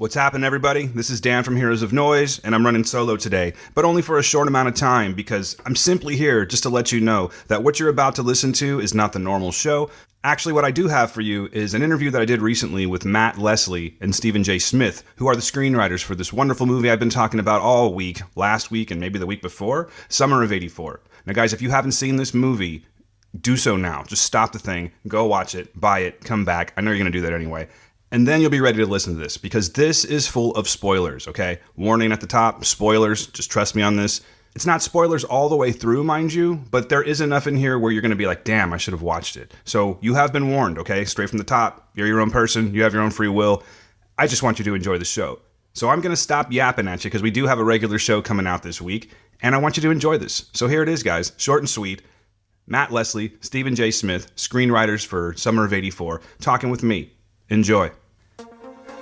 What's happening, everybody? This is Dan from Heroes of Noise, and I'm running solo today, but only for a short amount of time because I'm simply here just to let you know that what you're about to listen to is not the normal show. Actually, what I do have for you is an interview that I did recently with Matt Leslie and Stephen J. Smith, who are the screenwriters for this wonderful movie I've been talking about all week, last week, and maybe the week before, Summer of '84. Now, guys, if you haven't seen this movie, do so now. Just stop the thing, go watch it, buy it, come back. I know you're going to do that anyway. And then you'll be ready to listen to this, because this is full of spoilers, okay? Warning at the top, spoilers, just trust me on this. It's not spoilers all the way through, mind you, but there is enough in here where you're going to be like, damn, I should have watched it. So you have been warned, okay? Straight from the top. You're your own person. You have your own free will. I just want you to enjoy the show. So I'm going to stop yapping at you because we do have a regular show coming out this week, and I want you to enjoy this. So here it is, guys. Short and sweet. Matt Leslie, Stephen J. Smith, screenwriters for Summer of '84, talking with me. Enjoy.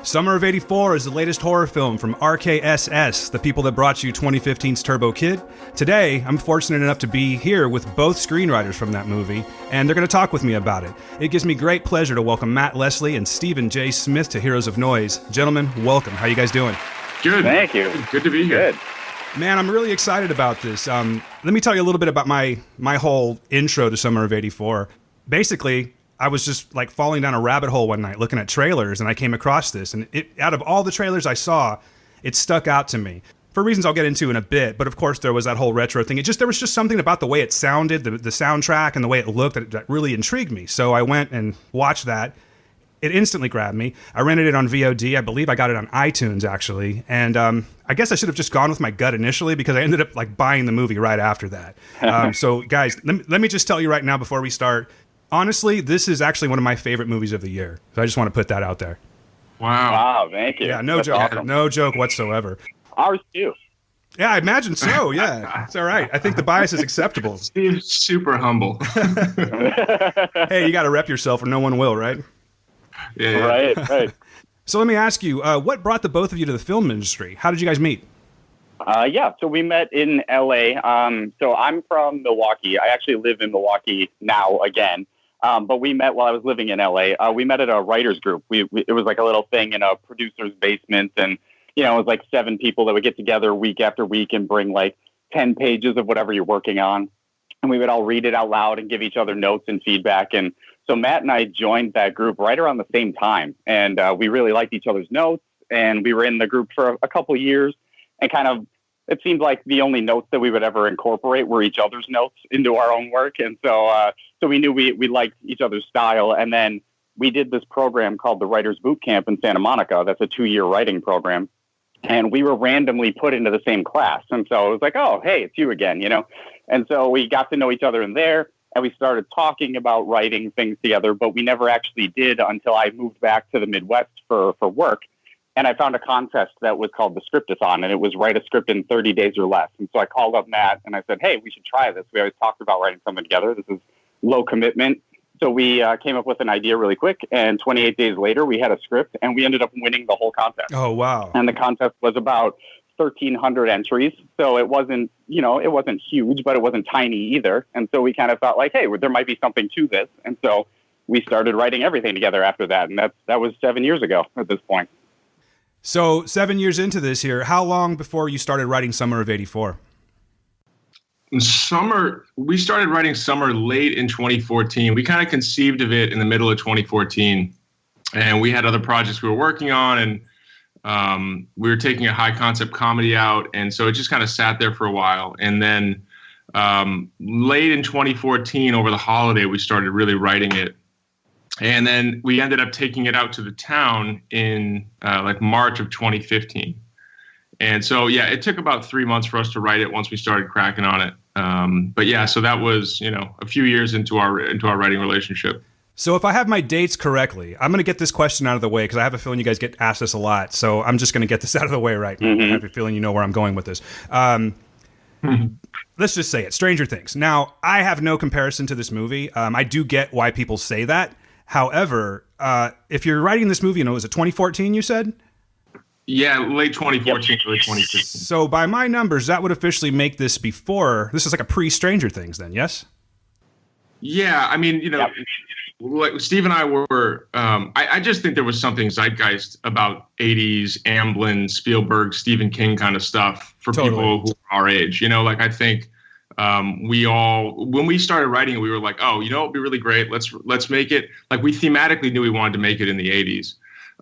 Summer of '84 is the latest horror film from RKSS, the people that brought you 2015's Turbo Kid. Today, I'm fortunate enough to be here with both screenwriters from that movie, and they're going to talk with me about it. It gives me great pleasure to welcome Matt Leslie and Stephen J. Smith to Heroes of Noise. Gentlemen, welcome. How you guys doing? Good. Thank you. Good to be here. Good. Man, I'm really excited about this. Let me tell you a little bit about my whole intro to Summer of '84. Basically, I was just like falling down a rabbit hole one night looking at trailers, and I came across this. And out of all the trailers I saw, it stuck out to me for reasons I'll get into in a bit. But of course, there was that whole retro thing. There was just something about the way it sounded, the soundtrack, and the way it looked that really intrigued me. So I went and watched that. It instantly grabbed me. I rented it on VOD. I believe I got it on iTunes, actually. And I guess I should have just gone with my gut initially because I ended up like buying the movie right after that. So guys, let me just tell you right now before we start, honestly, this is actually one of my favorite movies of the year. So I just want to put that out there. Wow. Thank you. Yeah, no That's joke. awesome. No joke whatsoever. Ours too. Yeah, I imagine so. Yeah, it's all right. I think the bias is acceptable. Steve's super humble. Hey, you got to rep yourself or no one will, right? Yeah. Right. So let me ask you, what brought the both of you to the film industry? How did you guys meet? So we met in LA. So I'm from Milwaukee. I actually live in Milwaukee now again. But we met while I was living in LA. We met at a writers group. It was like a little thing in a producer's basement. And, it was like 7 people that would get together week after week and bring like 10 pages of whatever you're working on. And we would all read it out loud and give each other notes and feedback. And so Matt and I joined that group right around the same time. And we really liked each other's notes. And we were in the group for a couple of years. And kind of, it seemed like the only notes that we would ever incorporate were each other's notes into our own work. And so we knew we liked each other's style. And then we did this program called the Writers Boot Camp in Santa Monica. That's a 2-year writing program. And we were randomly put into the same class. And so it was like, oh, hey, it's you again, And so we got to know each other in there. And we started talking about writing things together, but we never actually did until I moved back to the Midwest for work. And I found a contest that was called the Scriptathon, and it was write a script in 30 days or less. And so I called up Matt and I said, hey, we should try this. We always talked about writing something together. This is low commitment. So we came up with an idea really quick. And 28 days later, we had a script and we ended up winning the whole contest. Oh, wow. And the contest was about 1,300 entries. So it wasn't, it wasn't huge, but it wasn't tiny either. And so we kind of thought like, hey, there might be something to this. And so we started writing everything together after that. And that was 7 years ago at this point. So 7 years into this here, how long before you started writing Summer of '84? We started writing Summer late in 2014. We kind of conceived of it in the middle of 2014. And we had other projects we were working on, and we were taking a high concept comedy out. And so it just kind of sat there for a while. And then late in 2014, over the holiday, we started really writing it. And then we ended up taking it out to the town in like March of 2015. And so, yeah, it took about 3 months for us to write it once we started cracking on it. But yeah, so that was, a few years into our writing relationship. So if I have my dates correctly, I'm going to get this question out of the way because I have a feeling you guys get asked this a lot. So I'm just going to get this out of the way right now. I have a feeling you know where I'm going with this. Let's just say it. Stranger Things. Now, I have no comparison to this movie. I do get why people say that. However, if you're writing this movie, was it 2014 you said? Yeah, late 2014, early 2015. So by my numbers, that would officially make this this is like a pre-Stranger Things then, yes? Yeah, I mean, like Steve and I were, I just think there was something zeitgeist about 80s Amblin, Spielberg, Stephen King kind of stuff for people who are our age. You know, like I think we all, when we started writing it, we were like, oh, you know, it'd be really great. Let's make it, like we thematically knew we wanted to make it in the 80s.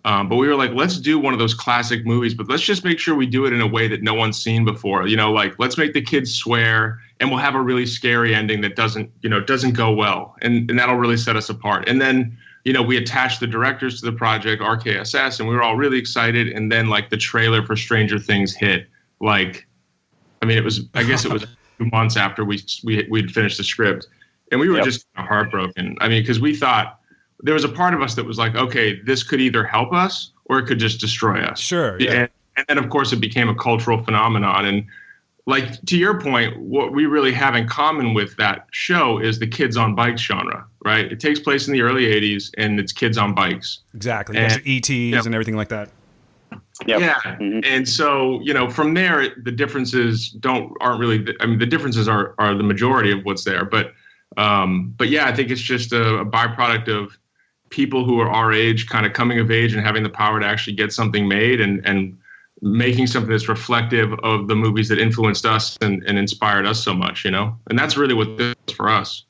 But we were like, let's do one of those classic movies, but let's just make sure we do it in a way that no one's seen before. You know, like let's make the kids swear, and we'll have a really scary ending that doesn't go well. And that'll really set us apart. And then, you know, we attached the directors to the project, RKSS, and we were all really excited. And then like the trailer for Stranger Things hit. Like, I mean, I guess it was 2 months after we'd finished the script. And we were just heartbroken. I mean, because we thought, there was a part of us that was like, okay, this could either help us or it could just destroy us. Sure. Yeah. And then, of course, it became a cultural phenomenon. And like, to your point, what we really have in common with that show is the kids on bikes genre, right? It takes place in the early 80s and it's kids on bikes. Exactly. And ETs and everything like that. Yep. Yeah. Mm-hmm. And so, you know, from there, the differences aren't really, I mean, the differences are the majority of what's there. But yeah, I think it's just a byproduct of people who are our age kind of coming of age and having the power to actually get something made and making something that's reflective of the movies that influenced us and inspired us so much, you know? And that's really what this is for us.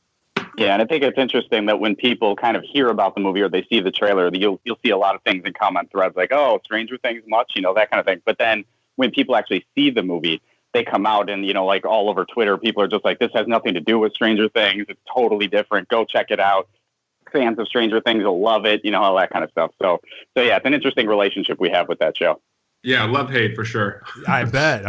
Yeah, and I think it's interesting that when people kind of hear about the movie or they see the trailer, you'll see a lot of things in comment threads like, oh, Stranger Things much, you know, that kind of thing. But then when people actually see the movie, they come out and, you know, like all over Twitter, people are just like, this has nothing to do with Stranger Things. It's totally different. Go check it out. Fans of Stranger Things will love it, you know, all that kind of stuff. So yeah, it's an interesting relationship we have with that show. Yeah, love hate for sure. I bet.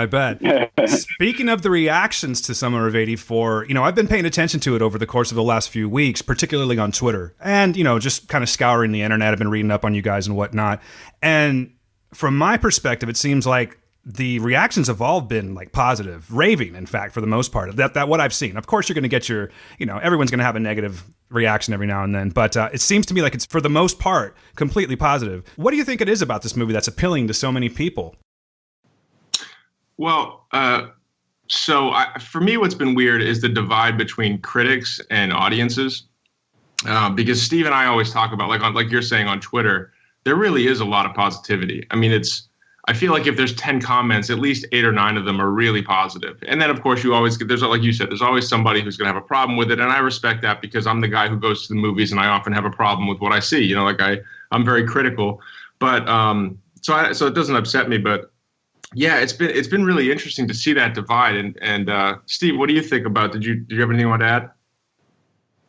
Speaking of the reactions to Summer of '84, you know, I've been paying attention to it over the course of the last few weeks, particularly on Twitter, and, you know, just kind of scouring the internet. I've been reading up on you guys and whatnot. And from my perspective, it seems like the reactions have all been like positive, raving, in fact, for the most part. That what I've seen. Of course, you're going to get your, you know, everyone's going to have a negative reaction every now and then, but it seems to me like it's, for the most part, completely positive. What do you think it is about this movie that's appealing to so many people? Well, for me, what's been weird is the divide between critics and audiences, because Steve and I always talk about, like you're saying on Twitter, there really is a lot of positivity. I mean, I feel like if there's 10 comments, at least 8 or 9 of them are really positive. And then, of course, there's, like you said, there's always somebody who's going to have a problem with it. And I respect that because I'm the guy who goes to the movies and I often have a problem with what I see. You know, like I'm very critical. But so it doesn't upset me. But yeah, it's been really interesting to see that divide. And Steve, what do you think about it? Did you have anything you want to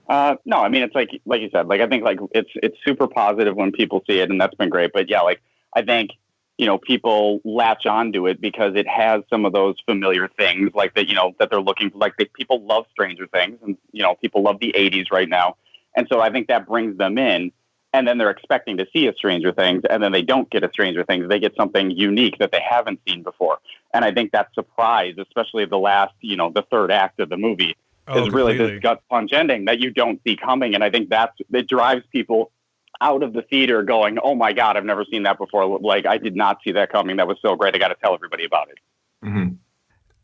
add? No, I mean, it's like you said, like, I think like it's super positive when people see it, and that's been great. But yeah, like, I think, you know, people latch onto it because it has some of those familiar things like that, you know, that they're looking for. Like people love Stranger Things, and, you know, people love the 80s right now. And so I think that brings them in, and then they're expecting to see a Stranger Things, and then they don't get a Stranger Things. They get something unique that they haven't seen before. And I think that surprise, especially the last, you know, the third act of the movie, is really this gut punch ending that you don't see coming. And I think it drives people out of the theater going, oh my God, I've never seen that before. Like, I did not see that coming. That was so great. I got to tell everybody about it. Mm-hmm.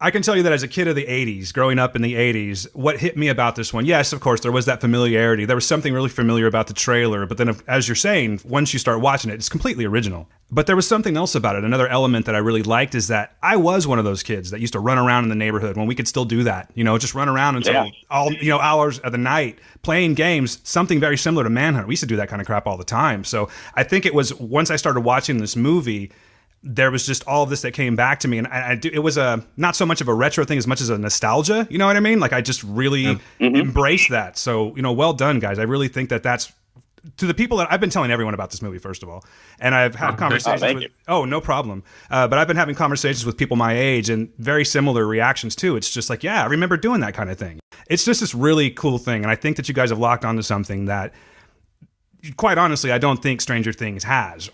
I can tell you that as a kid of the 80s, growing up in the 80s, what hit me about this one, yes, of course, there was that familiarity. There was something really familiar about the trailer. But then, as you're saying, once you start watching it, it's completely original. But there was something else about it. Another element that I really liked is that I was one of those kids that used to run around in the neighborhood when we could still do that. You know, just run around until all, you know, hours of the night playing games, something very similar to Manhunt. We used to do that kind of crap all the time. So I think it was once I started watching this movie, there was just all of this that came back to me, and it was not so much of a retro thing as much as a nostalgia. You know what I mean? Like, I just really embraced that. So, you know, well done, guys. I really think that's to the people that I've been telling everyone about this movie, first of all, and I've had conversations with. Oh, no problem. But I've been having conversations with people my age, and very similar reactions too. It's just like, yeah, I remember doing that kind of thing. It's just this really cool thing, and I think that you guys have locked onto something that, quite honestly, I don't think Stranger Things has.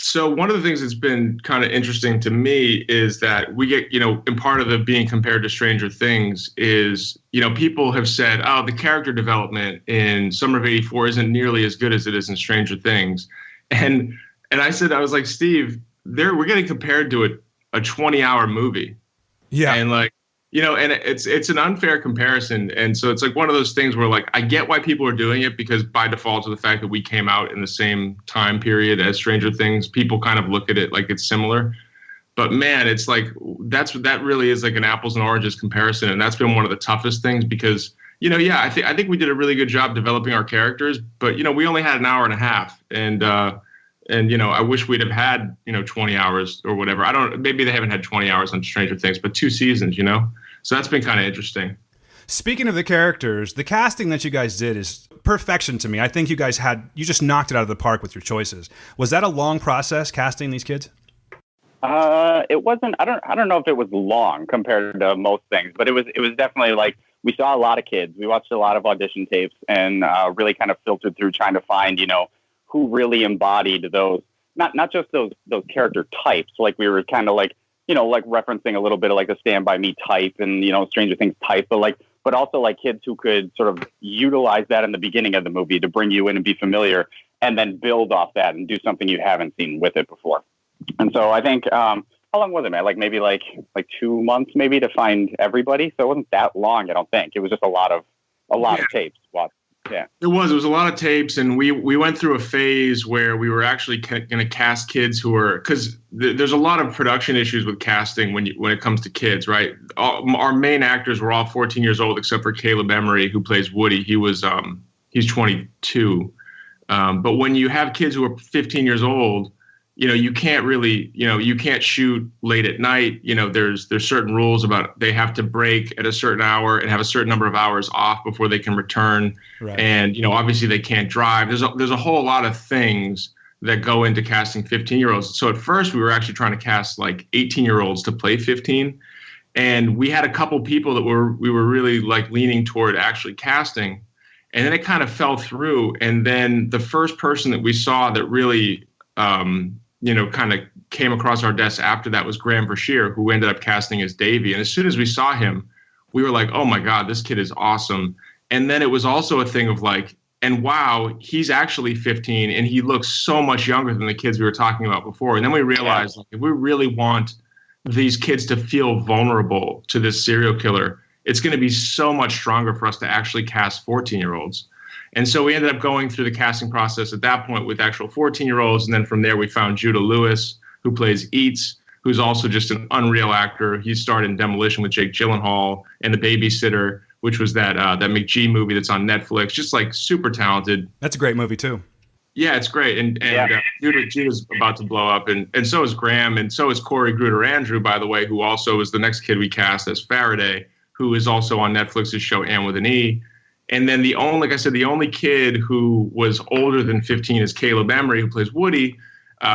So one of the things that's been kind of interesting to me is that we get, you know, in part of the being compared to Stranger Things is, you know, people have said, oh, the character development in Summer of '84 isn't nearly as good as it is in Stranger Things. And I was like, Steve, we're getting compared to a 20-hour movie. Yeah. And like, And it's an unfair comparison. And so it's like one of those things where like, I get why people are doing it, because by default of the fact that we came out in the same time period as Stranger Things, people kind of look at it like it's similar. But man, it's like, that really is like an apples and oranges comparison. And that's been one of the toughest things because, I think we did a really good job developing our characters, but, we only had an hour and a half. And I wish we'd have had, 20 hours or whatever. Maybe they haven't had 20 hours on Stranger Things, but 2 seasons, So that's been kind of interesting. Speaking of the characters, the casting that you guys did is perfection to me. I think you just knocked it out of the park with your choices. Was that a long process casting these kids? It wasn't. I don't know if it was long compared to most things, but it was definitely like we saw a lot of kids. We watched a lot of audition tapes and really kind of filtered through trying to find, who really embodied those, not just those character types. Like we were kind of like, like referencing a little bit of like the Stand By Me type and, Stranger Things type, but also like kids who could sort of utilize that in the beginning of the movie to bring you in and be familiar and then build off that and do something you haven't seen with it before. And so I think, how long was it, man? Like maybe like 2 months maybe to find everybody. So it wasn't that long, I don't think. It was just a lot of tapes. Yeah, it was a lot of tapes. And we went through a phase where we were actually going to cast kids who were, because there's a lot of production issues with casting when it comes to kids, right? Our main actors were all 14 years old, except for Caleb Emery, who plays Woody. He's 22. But when you have kids who are 15 years old, you can't really, you can't shoot late at night. There's certain rules about they have to break at a certain hour and have a certain number of hours off before they can return. Right. And, obviously they can't drive. There's a whole lot of things that go into casting 15-year-olds. So at first we were actually trying to cast like 18-year-olds to play 15. And we had a couple people that we were really like leaning toward actually casting. And then it kind of fell through. And then the first person that we saw that really, kind of came across our desk after that was Graham Brashear, who ended up casting as Davey. And as soon as we saw him, we were like, oh my God, this kid is awesome. And then it was also a thing of like, and wow, he's actually 15 and he looks so much younger than the kids we were talking about before. And then we realized like, if we really want these kids to feel vulnerable to this serial killer, it's going to be so much stronger for us to actually cast 14-year-olds. And so we ended up going through the casting process at that point with actual 14-year-olds. And then from there, we found Judah Lewis, who plays Eats, who's also just an unreal actor. He starred in Demolition with Jake Gyllenhaal and The Babysitter, which was that McGee movie that's on Netflix. Just like super talented. That's a great movie, too. Yeah, it's great. And Judah's about to blow up. And so is Graham. And so is Corey Gruder-Andrew, by the way, who also is the next kid we cast as Faraday, who is also on Netflix's show Anne with an E. And then the only kid who was older than 15 is Caleb Emery, who plays Woody,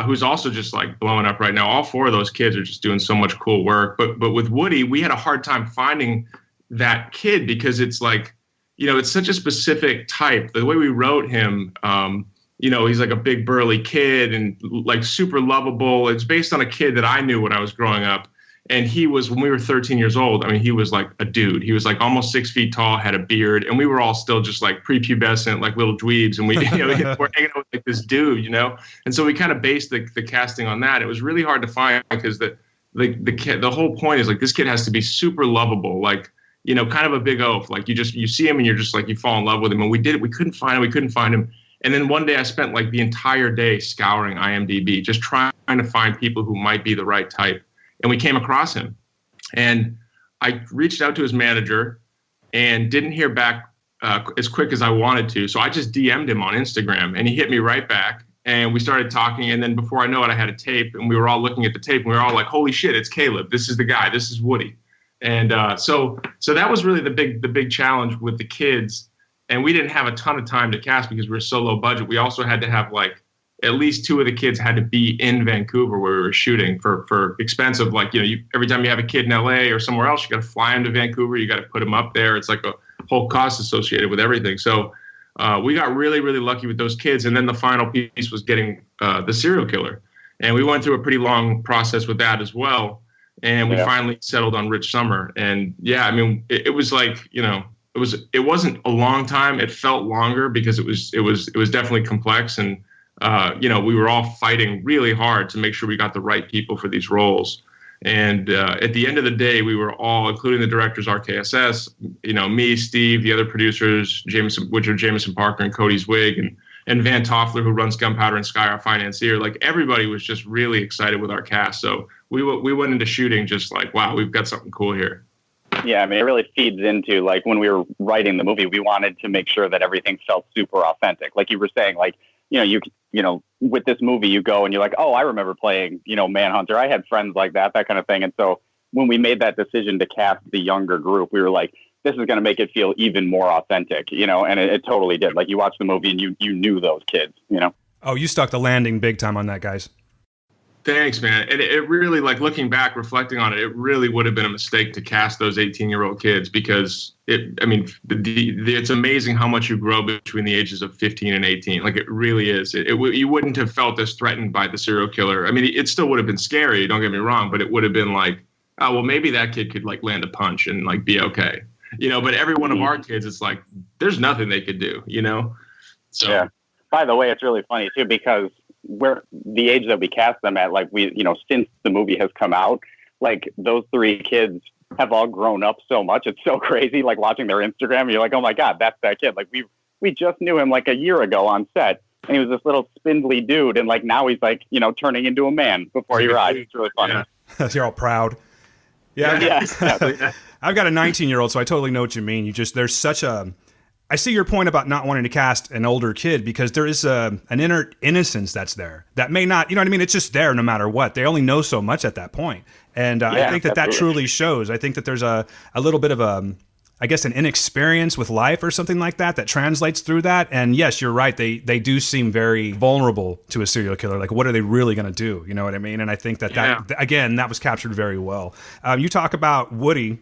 who's also just like blowing up right now. All 4 of those kids are just doing so much cool work. But with Woody, we had a hard time finding that kid because it's like, it's such a specific type. The way we wrote him, he's like a big burly kid and like super lovable. It's based on a kid that I knew when I was growing up. And he was, when we were 13 years old, I mean, he was like a dude. He was like almost 6 feet tall, had a beard, and we were all still just like prepubescent, like little dweebs. And we, we're hanging out with like this dude, And so we kind of based the casting on that. It was really hard to find because the whole point is like this kid has to be super lovable, like, kind of a big oaf. Like you see him and you're just like, you fall in love with him. And we couldn't find him. And then one day I spent like the entire day scouring IMDb, just trying to find people who might be the right type. And we came across him, and I reached out to his manager and didn't hear back as quick as I wanted to. So I just DM'd him on Instagram, and he hit me right back, and we started talking. And then before I know it, I had a tape, and we were all looking at the tape, and we were all like, holy shit, it's Caleb. This is the guy. This is Woody. And so that was really the big challenge with the kids. And we didn't have a ton of time to cast because we were so low budget. We also had to have like at least 2 of the kids had to be in Vancouver where we were shooting for expensive. Like, every time you have a kid in LA or somewhere else, you got to fly him to Vancouver. You got to put him up there. It's like a whole cost associated with everything. So we got really, really lucky with those kids. And then the final piece was getting the serial killer. And we went through a pretty long process with that as well. And we finally settled on Rich Sommer. And yeah, I mean, it was like, it wasn't a long time. It felt longer because it was definitely complex. And we were all fighting really hard to make sure we got the right people for these roles. And at the end of the day, we were all, including the directors, RKSS, me, Steve, the other producers, Jameson Parker and Cody Zwig, and Van Toffler, who runs Gunpowder and Sky, our financier. Like, everybody was just really excited with our cast. So we went into shooting just like, wow, we've got something cool here. Yeah, I mean, it really feeds into, like, when we were writing the movie, we wanted to make sure that everything felt super authentic. Like you were saying, like, with this movie, you go and you're like, oh, I remember playing, Manhunter. I had friends like that kind of thing. And so when we made that decision to cast the younger group, we were like, this is going to make it feel even more authentic, and it totally did. Like, you watched the movie and you knew those kids, Oh, you stuck the landing big time on that, guys. Thanks, man. And it really, like, looking back, reflecting on it, it really would have been a mistake to cast those 18-year-old kids because it's amazing how much you grow between the ages of 15 and 18. Like, it really is. You wouldn't have felt as threatened by the serial killer. I mean, it still would have been scary, don't get me wrong, but it would have been like, oh, well, maybe that kid could, like, land a punch and, like, be okay. But every one of our kids, it's like, there's nothing they could do, So. Yeah. By the way, it's really funny, too, because we're the age that we cast them at, like, we, since the movie has come out, like, those three kids have all grown up so much. It's so crazy, like, watching their Instagram. You're like, oh my God, that's that kid. Like, we just knew him like a year ago on set, and he was this little spindly dude. And, like, now he's like, turning into a man before your eyes. It's really funny. Yeah. You're all proud. Yeah. Yeah. I've got a 19-year-old, so I totally know what you mean. There's such I see your point about not wanting to cast an older kid because there is an inner innocence that's there that may not, it's just there no matter what. They only know so much at that point. And I think that truly shows. I think that there's a little bit of an inexperience with life or something like that translates through that. And yes, you're right. They do seem very vulnerable to a serial killer. Like, what are they really going to do? You know what I mean? And I think that again, that was captured very well. You talk about Woody.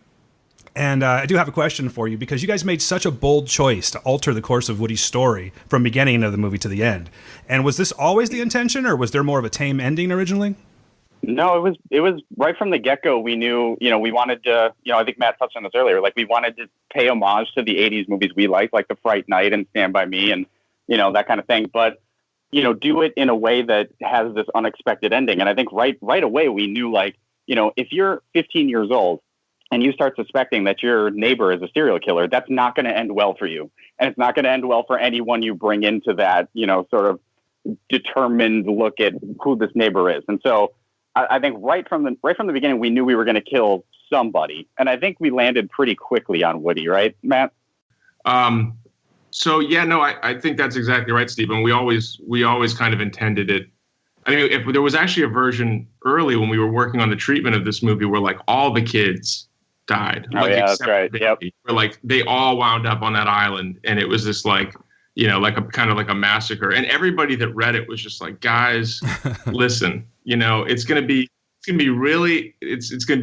And I do have a question for you because you guys made such a bold choice to alter the course of Woody's story from beginning of the movie to the end. And was this always the intention, or was there more of a tame ending originally? No, it was right from the get-go. We knew, we wanted to, I think Matt touched on this earlier, like, we wanted to pay homage to the 80s movies we liked, like The Fright Night and Stand By Me and, that kind of thing. But, do it in a way that has this unexpected ending. And I think right away we knew, like, if you're 15 years old, and you start suspecting that your neighbor is a serial killer, that's not going to end well for you. And it's not going to end well for anyone you bring into that, sort of determined look at who this neighbor is. And so I think right from the beginning, we knew we were going to kill somebody. And I think we landed pretty quickly on Woody, right, Matt? So, yeah, no, I think that's exactly right, Stephen. We always kind of intended it. I mean, if there was actually a version early when we were working on the treatment of this movie where, like, all the kids died. Oh, yeah, that's right. Yep. Where, like, they all wound up on that island, and it was this, like, like a kind of like a massacre. And everybody that read it was just like, guys, listen, it's going to be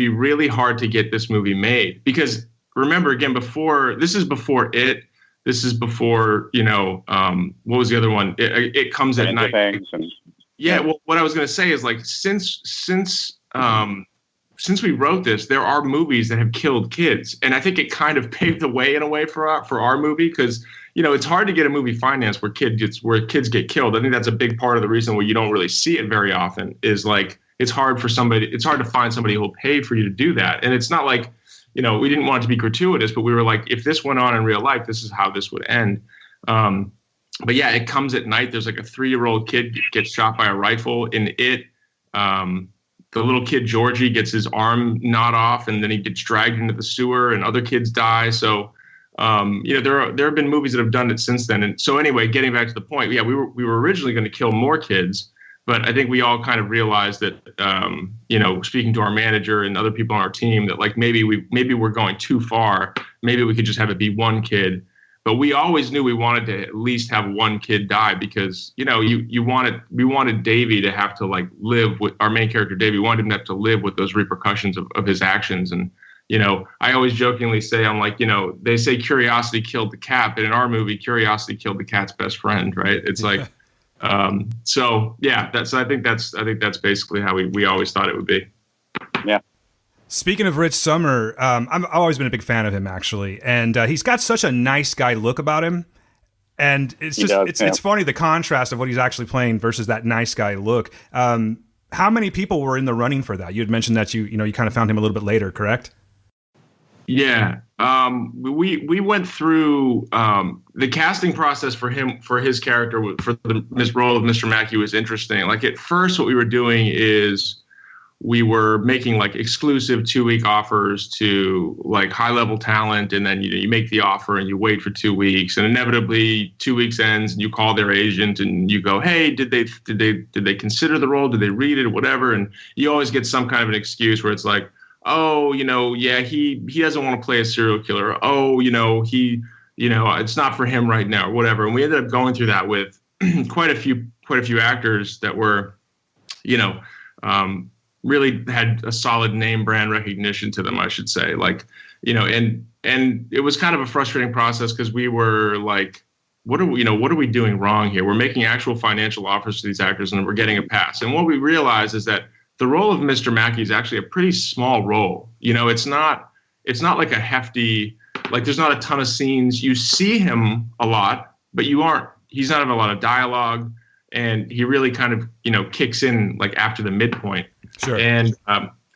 really hard to get this movie made because remember, again, this is before what was the other one? It comes at night. Yeah, well, what I was going to say is, like, since we wrote this, there are movies that have killed kids, and I think it kind of paved the way in a way for our movie because it's hard to get a movie financed where kids get killed. I think that's a big part of the reason why you don't really see it very often. Is like it's hard to find somebody who will pay for you to do that, and it's not like we didn't want it to be gratuitous, but we were like, if this went on in real life, this is how this would end. But yeah, it comes at night. There's like a 3-year-old kid gets shot by a rifle in it. The little kid, Georgie, gets his arm gnawed off and then he gets dragged into the sewer and other kids die. So, there have been movies that have done it since then. And so anyway, getting back to the point, yeah, we were originally going to kill more kids, but I think we all kind of realized that, speaking to our manager and other people on our team that, like, maybe we're going too far. Maybe we could just have it be one kid. But we always knew we wanted to at least have one kid die because, we wanted Davey to have to, like, live with our main character, Davey. We wanted him to have to live with those repercussions of his actions. And, I always jokingly say, I'm like, they say curiosity killed the cat, but in our movie, curiosity killed the cat's best friend, right? It's like, so yeah, I think that's basically how we always thought it would be. Yeah. Speaking of Rich Sommer, I've always been a big fan of him, actually. And he's got such a nice guy look about him. And it's just, it's funny, the contrast of what he's actually playing versus that nice guy look. how many people were in the running for that? You had mentioned that you kind of found him a little bit later, correct? Yeah. We went through the casting process for his character, for this role of Mr. Mackey was interesting. Like at first what we were doing is we were making like exclusive 2-week offers to like high level talent. And then, you make the offer and you wait for 2 weeks, and inevitably 2 weeks ends and you call their agent and you go, hey, did they consider the role? Did they read it or whatever? And you always get some kind of an excuse where it's like, oh, yeah, he doesn't want to play a serial killer. Oh, he, it's not for him right now or whatever. And we ended up going through that with quite a few actors that were, really had a solid name brand recognition to them, I should say. Like, and it was kind of a frustrating process because we were like, what are we doing wrong here? We're making actual financial offers to these actors and we're getting a pass. And what we realized is that the role of Mr. Mackey is actually a pretty small role. It's not like a hefty, like there's not a ton of scenes. You see him a lot, but he's not having a lot of dialogue, and he really kind of, kicks in like after the midpoint. Sure. And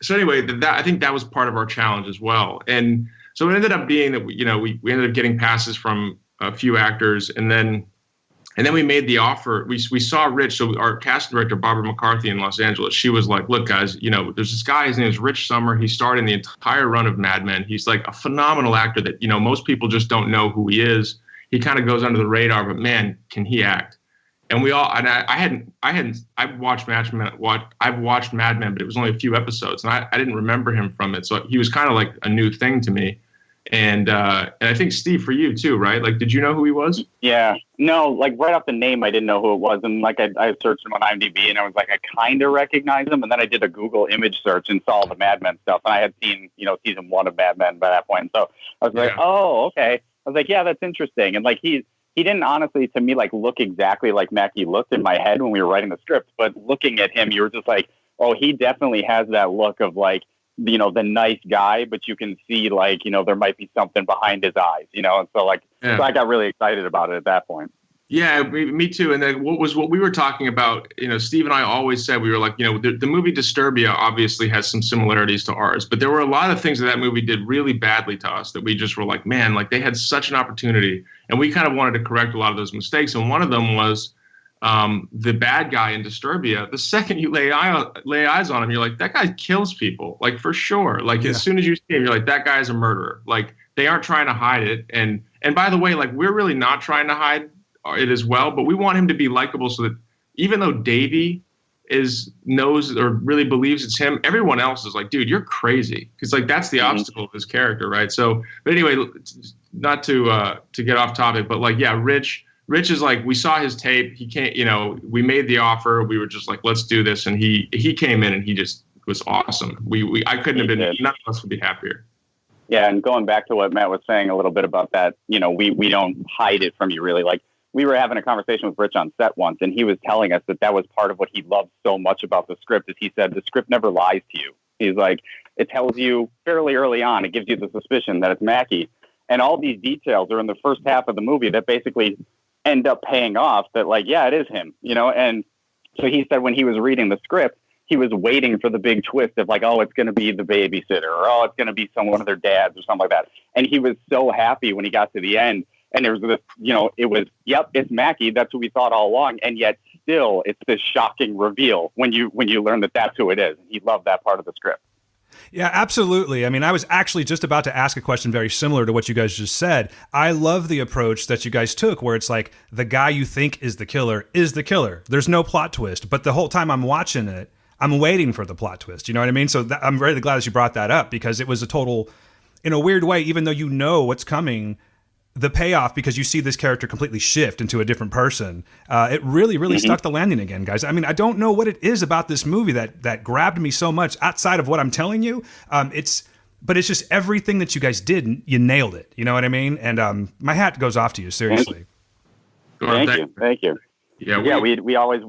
so anyway, I think that was part of our challenge as well. And so it ended up being that we ended up getting passes from a few actors, and then we made the offer. We saw Rich. So our casting director, Barbara McCarthy in Los Angeles, she was like, look, guys, there's this guy, his name is Rich Sommer. He starred in the entire run of Mad Men. He's like a phenomenal actor that, most people just don't know who he is. He kind of goes under the radar, but man, can he act? And I've watched Mad Men, but it was only a few episodes, and I didn't remember him from it. So he was kind of like a new thing to me. And I think, Steve, for you too, right? Like, did you know who he was? Yeah. No, like right off the name, I didn't know who it was. And like I searched him on IMDb and I was like, I kind of recognize him. And then I did a Google image search and saw all the Mad Men stuff. And I had seen, season 1 of Mad Men by that point. And so I was like, oh, okay. I was like, yeah, that's interesting. And like he didn't honestly, to me, like look exactly like Mackie looked in my head when we were writing the script. But looking at him, you were just like, oh, he definitely has that look of like, the nice guy, but you can see like, there might be something behind his eyes, and so like, so I got really excited about it at that point. Yeah, me too. And then what we were talking about, Steve and I always said, we were like, the movie Disturbia obviously has some similarities to ours, but there were a lot of things that movie did really badly to us that we just were like, man, like they had such an opportunity, and we kind of wanted to correct a lot of those mistakes. And one of them was the bad guy in Disturbia. The second you lay eyes on him, you're like, that guy kills people, like for sure. Like as soon as you see him, you're like, that guy is a murderer. Like they aren't trying to hide it. And by the way, like we're really not trying to hide it as well, but we want him to be likable so that even though Davey knows or really believes it's him, everyone else is like, dude, you're crazy. Because like that's the obstacle of his character, right? So, but anyway, not to get off topic, but like, yeah, Rich is like, we saw his tape. He can't, we made the offer. We were just like, let's do this. And he came in and he just was awesome. I couldn't have been, none of us would be happier. Yeah. And going back to what Matt was saying a little bit about that, we don't hide it from you really. Like we were having a conversation with Rich on set once, and he was telling us that was part of what he loved so much about the script is he said, the script never lies to you. He's like, it tells you fairly early on, it gives you the suspicion that it's Mackie. And all these details are in the first half of the movie that basically end up paying off that like, yeah, it is him, and so he said when he was reading the script, he was waiting for the big twist of like, oh, it's going to be the babysitter, or oh, it's going to be one of their dads or something like that. And he was so happy when he got to the end and there was this, it was, yep, it's Mackie. That's what we thought all along. And yet still it's this shocking reveal when you learn that that's who it is. He loved that part of the script. Yeah, absolutely. I mean, I was actually just about to ask a question very similar to what you guys just said. I love the approach that you guys took where it's like the guy you think is the killer is the killer. There's no plot twist, but the whole time I'm watching it, I'm waiting for the plot twist. You know what I mean? So I'm really glad that you brought that up because it was a total, in a weird way, even though you know what's coming, the payoff because you see this character completely shift into a different person. It really stuck the landing again, guys. I mean, I don't know what it is about this movie that grabbed me so much outside of what I'm telling you. But it's just everything that you guys did, you nailed it. You know what I mean? And my hat goes off to you, seriously. Thank you. Yeah, we've always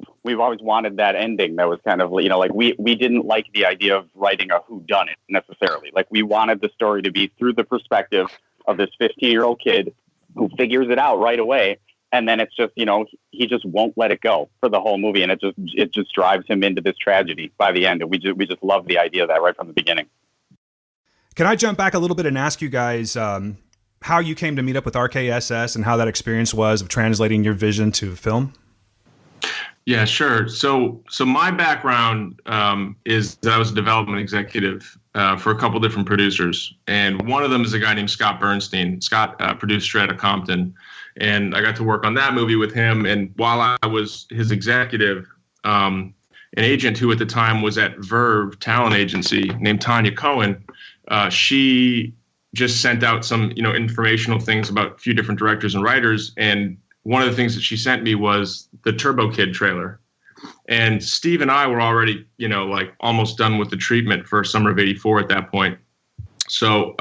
wanted that ending. That was kind of, like we didn't like the idea of writing a whodunit necessarily. Like we wanted the story to be through the perspective of this 15-year-old kid who figures it out right away. And then it's just, he just won't let it go for the whole movie. And it just drives him into this tragedy by the end. And we just love the idea of that right from the beginning. Can I jump back a little bit and ask you guys how you came to meet up with RKSS and how that experience was of translating your vision to film? Yeah, sure. So my background is that I was a development executive for a couple different producers. And one of them is a guy named Scott Bernstein. Scott produced Straight Outta Compton. And I got to work on that movie with him. And while I was his executive, an agent who at the time was at Verve Talent Agency named Tanya Cohen, she just sent out some, informational things about a few different directors and writers. And one of the things that she sent me was the Turbo Kid trailer. And Steve and I were already, almost done with the treatment for Summer of '84 at that point. So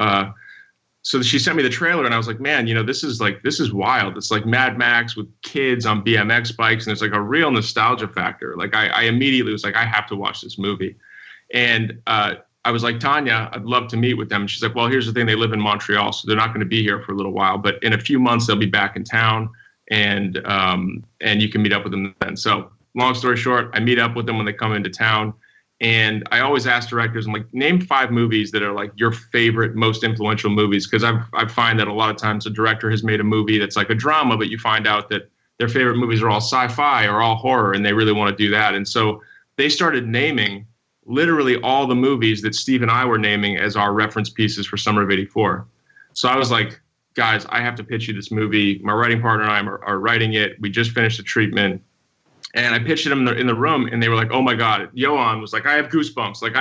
she sent me the trailer and I was like, man, this is wild. It's like Mad Max with kids on BMX bikes. And it's like a real nostalgia factor. Like I immediately was like, I have to watch this movie. And I was like, Tanya, I'd love to meet with them. And she's like, well, here's the thing. They live in Montreal, so they're not going to be here for a little while. But in a few months, they'll be back in town and you can meet up with them then. So long story short, I meet up with them when they come into town. And I always ask directors, I'm like, name 5 movies that are like your favorite, most influential movies. Because I find that a lot of times a director has made a movie that's like a drama, but you find out that their favorite movies are all sci-fi or all horror, and they really want to do that. And so they started naming literally all the movies that Steve and I were naming as our reference pieces for Summer of '84. So I was like, guys, I have to pitch you this movie. My writing partner and I are writing it. We just finished the treatment. And I pitched them in the room, and they were like, "Oh my God!" Johan was like, "I have goosebumps. Like,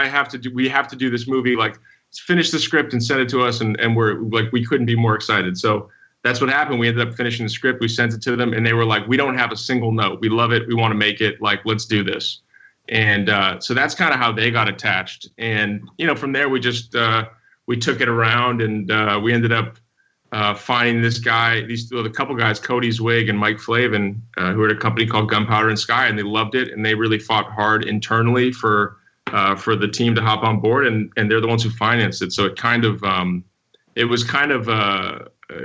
we have to do this movie. Like, finish the script and send it to us." And we're like, we couldn't be more excited. So that's what happened. We ended up finishing the script. We sent it to them, and they were like, "We don't have a single note. We love it. We want to make it. Like, let's do this." And so that's kind of how they got attached. And from there, we just we took it around, and we ended up finding this guy, the couple guys, Cody Zwig and Mike Flavin, who are at a company called Gunpowder and Sky, and they loved it, and they really fought hard internally for the team to hop on board, and they're the ones who financed it. So it kind of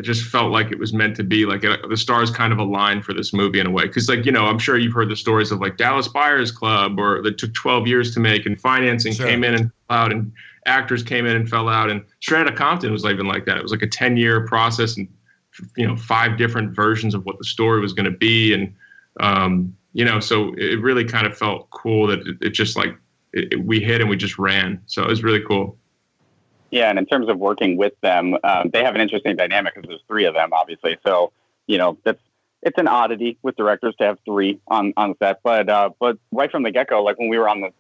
just felt like it was meant to be. Like the stars kind of aligned for this movie in a way, because I'm sure you've heard the stories of like Dallas Buyers Club, or that took 12 years to make, and financing came in and fell out, and actors came in and fell out, and Straight Outta Compton was even like that. It was like a 10-year process, and 5 different versions of what the story was going to be, and so it really kind of felt cool that it just like we hit and we just ran. So it was really cool. Yeah, and in terms of working with them, they have an interesting dynamic because there's 3 of them, obviously. So it's an oddity with directors to have 3 on set, but right from the get-go, like when we were on the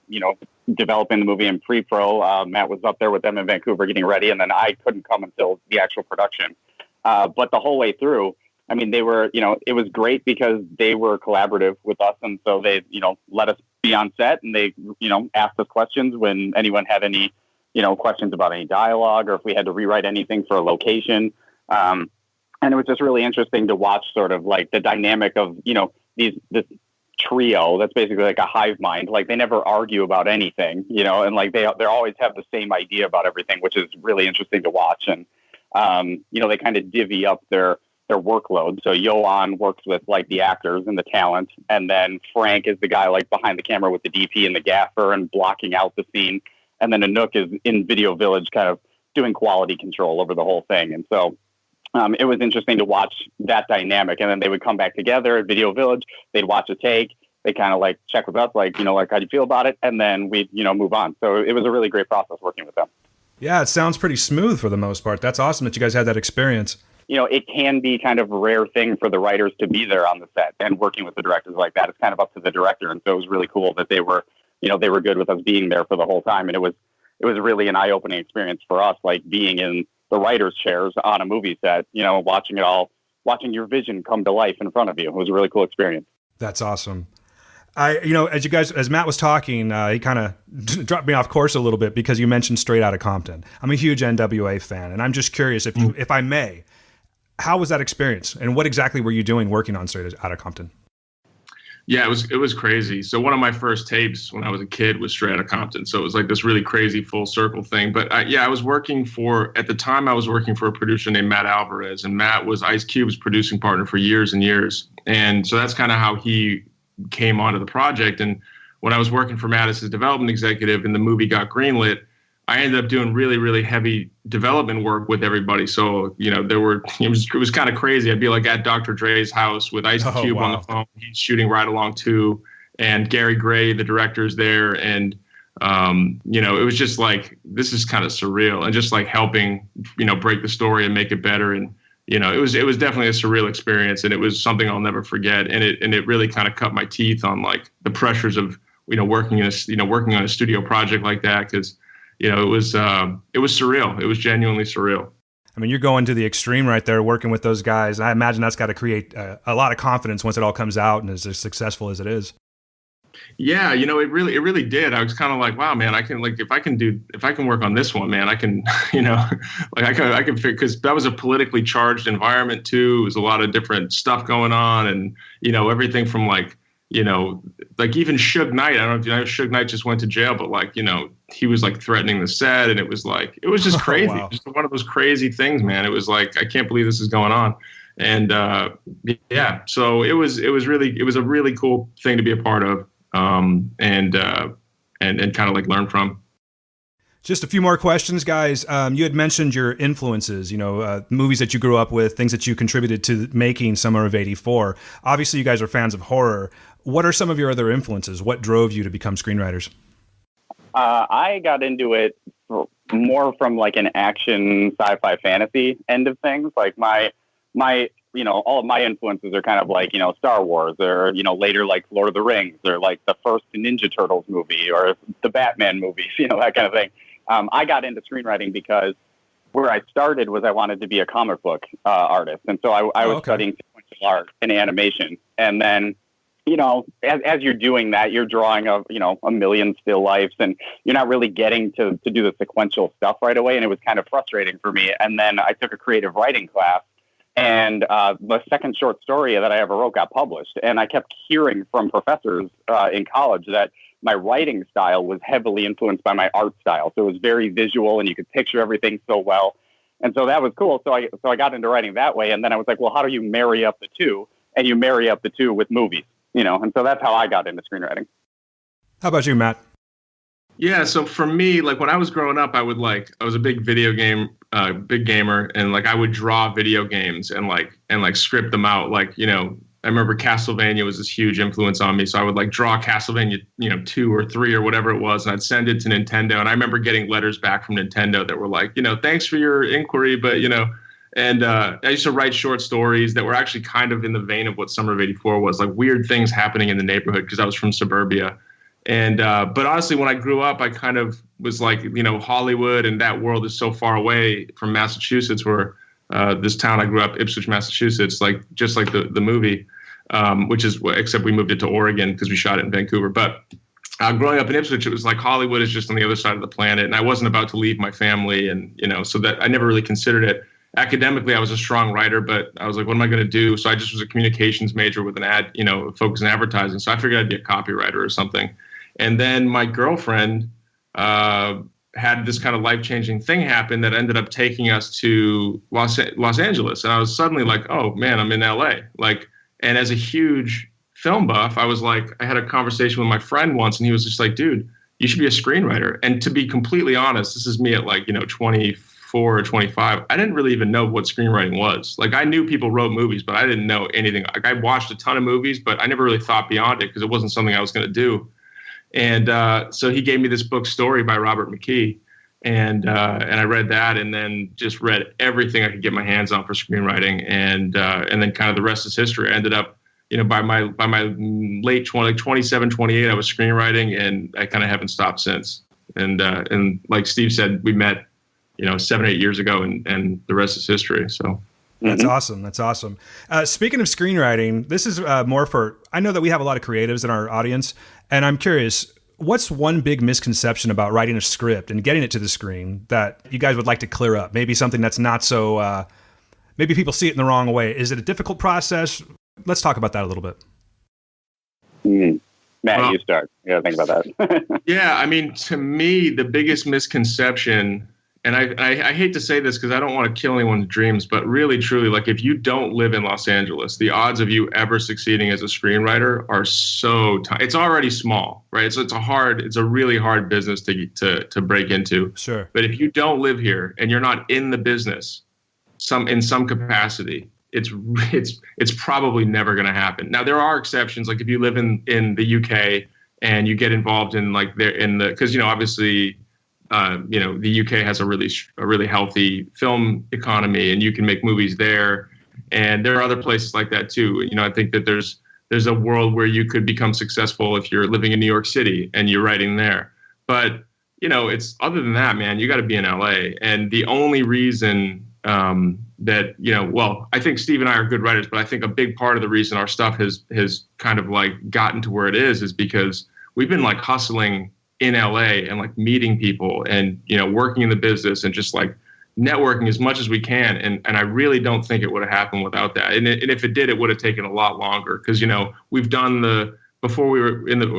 developing the movie in pre-pro, Matt was up there with them in Vancouver getting ready, and then I couldn't come until the actual production. But the whole way through, I mean, they were, it was great because they were collaborative with us, and so they, let us be on set, and they, asked us questions when anyone had any, questions about any dialogue, or if we had to rewrite anything for a location. And it was just really interesting to watch sort of like the dynamic of, this trio that's basically like a hive mind. Like they never argue about anything, and like they always have the same idea about everything, which is really interesting to watch. And, they kind of divvy up their workload. So Johan works with like the actors and the talent. And then Frank is the guy like behind the camera with the DP and the gaffer and blocking out the scene. And then Anouk is in Video Village kind of doing quality control over the whole thing. And so it was interesting to watch that dynamic. And then they would come back together at Video Village. They'd watch a take. They kind of like check with us, like, like, how do you feel about it? And then we'd, move on. So it was a really great process working with them. Yeah, it sounds pretty smooth for the most part. That's awesome that you guys had that experience. It can be kind of a rare thing for the writers to be there on the set, and working with the directors like that, it's kind of up to the director. And so it was really cool that they were good with us being there for the whole time. And it was really an eye-opening experience for us, like being in the writer's chairs on a movie set, watching watching your vision come to life in front of you. It was a really cool experience. That's awesome. As Matt was talking, he kind of dropped me off course a little bit because you mentioned Straight Outta Compton. I'm a huge NWA fan, and I'm just curious if I may, how was that experience, and what exactly were you doing working on Straight Outta Compton? Yeah, it was crazy. So one of my first tapes when I was a kid was straight out of Compton. So it was like this really crazy full circle thing. But I was working at the time I was working for a producer named Matt Alvarez, and Matt was Ice Cube's producing partner for years and years. And so that's kind of how he came onto the project. And when I was working for Matt as his development executive and the movie got greenlit, I ended up doing really, really heavy development work with everybody. So, it was kind of crazy. I'd be like at Dr. Dre's house with Ice Cube on the phone. He's shooting Ride Along 2, and Gary Gray, the director's there. And, it was just like, this is kind of surreal, and just like helping, break the story and make it better. And, it was definitely a surreal experience, and it was something I'll never forget. And it really kind of cut my teeth on like the pressures of, working on a studio project like that. 'Cause it was surreal. It was genuinely surreal. I mean, you're going to the extreme right there, working with those guys. I imagine that's got to create a lot of confidence once it all comes out and is as successful as it is. Yeah, it really did. I was kind of like, wow, man, I can if I can work on this one, man, I can, I can figure, because that was a politically charged environment too. It was a lot of different stuff going on, and everything from like even Suge Knight. I don't know if you know, Suge Knight just went to jail, but he was like threatening the set, and it was just crazy. Wow. Just one of those crazy things, man. It was like, I can't believe this is going on. And so it was a really cool thing to be a part of, and kind of like learn from. Just a few more questions, guys. You had mentioned your influences, movies that you grew up with, things that you contributed to making Summer of '84. Obviously, you guys are fans of horror. What are some of your other influences? What drove you to become screenwriters? I got into it more from like an action, sci-fi, fantasy end of things. Like my all of my influences are kind of like, Star Wars, or, later like Lord of the Rings, or like the first Ninja Turtles movie, or the Batman movies, that kind of thing. I got into screenwriting because where I started was I wanted to be a comic book artist. And so I was studying sequential art and animation. And then, as you're doing that, you're drawing a million still lifes, and you're not really getting to do the sequential stuff right away. And it was kind of frustrating for me. And then I took a creative writing class, and the second short story that I ever wrote got published. And I kept hearing from professors in college that my writing style was heavily influenced by my art style. So it was very visual, and you could picture everything so well. And so that was cool. So I got into writing that way. And then I was like, well, how do you marry up the two? And you marry up the two with movies, and so that's how I got into screenwriting. How about you, Matt? Yeah, so for me, like when I was growing up, I was a big big gamer, and like I would draw video games and script them out. I remember Castlevania was this huge influence on me, so I would like draw Castlevania, 2 or 3 or whatever it was, and I'd send it to Nintendo. And I remember getting letters back from Nintendo that were like, thanks for your inquiry, but and I used to write short stories that were actually kind of in the vein of what Summer of '84 was, like weird things happening in the neighborhood, because I was from suburbia. And but honestly, when I grew up, I kind of was like, Hollywood and that world is so far away from Massachusetts, where this town I grew up, Ipswich, Massachusetts, just like the movie, which is, except we moved it to Oregon because we shot it in Vancouver. But growing up in Ipswich, it was like Hollywood is just on the other side of the planet, and I wasn't about to leave my family, and so that I never really considered it. Academically, I was a strong writer, but I was like, what am I going to do? So I just was a communications major with an focus in advertising. So I figured I'd be a copywriter or something. And then my girlfriend had this kind of life-changing thing happen that ended up taking us to Los Angeles. And I was suddenly like, oh man, I'm in LA. And as a huge film buff, I was like, I had a conversation with my friend once, and he was just like, dude, you should be a screenwriter. And to be completely honest, this is me at 24 or 25. I didn't really even know what screenwriting was. I knew people wrote movies, but I didn't know anything. I watched a ton of movies, but I never really thought beyond it because it wasn't something I was going to do. And so he gave me this book, Story by Robert McKee, and I read that, and then just read everything I could get my hands on for screenwriting, and then kind of the rest is history. I ended up, by my late 27, 28, I was screenwriting, and I kind of haven't stopped since. And like Steve said, we met, 7, 8 years ago, and the rest is history. So. That's awesome. That's awesome. Speaking of screenwriting, this is more for, I know that we have a lot of creatives in our audience, and I'm curious, what's one big misconception about writing a script and getting it to the screen that you guys would like to clear up? Maybe something that's not so, maybe people see it in the wrong way. Is it a difficult process? Let's talk about that a little bit. Matt, Well, you start. You got to think about that. Yeah, I mean, to me, the biggest misconception, and I hate to say this because I don't want to kill anyone's dreams, but really, truly, like if you don't live in Los Angeles, the odds of you ever succeeding as a screenwriter are so tiny. It's already small, right? So it's a really hard business to break into. Sure. But if you don't live here and you're not in the business, in some capacity, it's probably never going to happen. Now there are exceptions, like if you live in the UK and you get involved in because obviously the UK has a really healthy film economy and you can make movies there, and there are other places like that too. I think that there's a world where you could become successful if you're living in New York City and you're writing there. But it's other than that, man, you got to be in LA, and the only reason that I think Steve and I are good writers, but I think a big part of the reason our stuff has kind of like gotten to where it is because we've been like hustling in LA and like meeting people and working in the business and just like networking as much as we can, and I really don't think it would have happened without that. And if it did, it would have taken a lot longer because we've done before I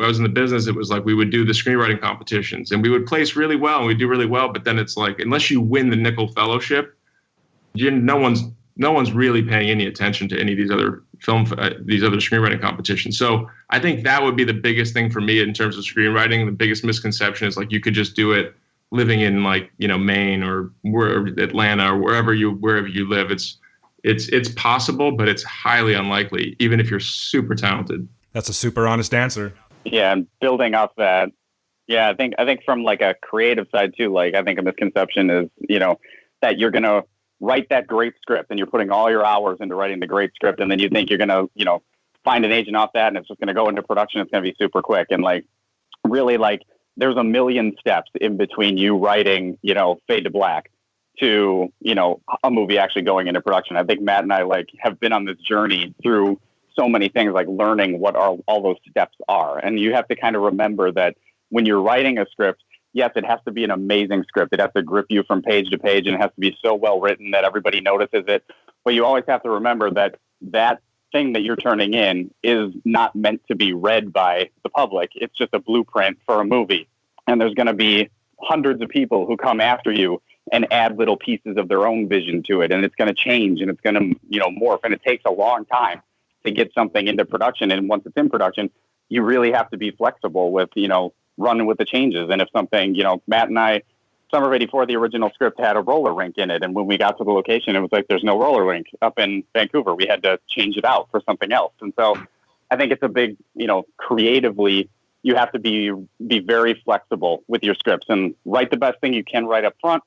was in the business, it was like we would do the screenwriting competitions and we would place really well and we do really well, but then it's like unless you win the Nickel Fellowship, no one's really paying any attention to any of these other screenwriting competitions. So I think that would be the biggest thing for me in terms of screenwriting. The biggest misconception is like you could just do it living in Maine or Atlanta or wherever you live. It's possible, but it's highly unlikely, even if you're super talented. That's a super honest answer. Yeah, and building off that, yeah, I think from like a creative side too, like I think a misconception is that you're gonna write that great script and you're putting all your hours into writing the great script, and then you think you're gonna find an agent off that and it's just gonna go into production. It's gonna be super quick, and like really like there's a million steps in between you writing Fade to Black to a movie actually going into production. I think Matt and I have been on this journey through so many things, like learning what all those steps are, and you have to kind of remember that when you're writing a script, yes, it has to be an amazing script. It has to grip you from page to page, and it has to be so well written that everybody notices it. But you always have to remember that that thing that you're turning in is not meant to be read by the public. It's just a blueprint for a movie. And there's going to be hundreds of people who come after you and add little pieces of their own vision to it. And it's going to change and it's going to, morph. And it takes a long time to get something into production. And once it's in production, you really have to be flexible with, running with the changes. And if something, Matt and I, Summer of '84, the original script had a roller rink in it. And when we got to the location, it was like, there's no roller rink up in Vancouver. We had to change it out for something else. And so I think it's a big, creatively, you have to be very flexible with your scripts and write the best thing you can right up front,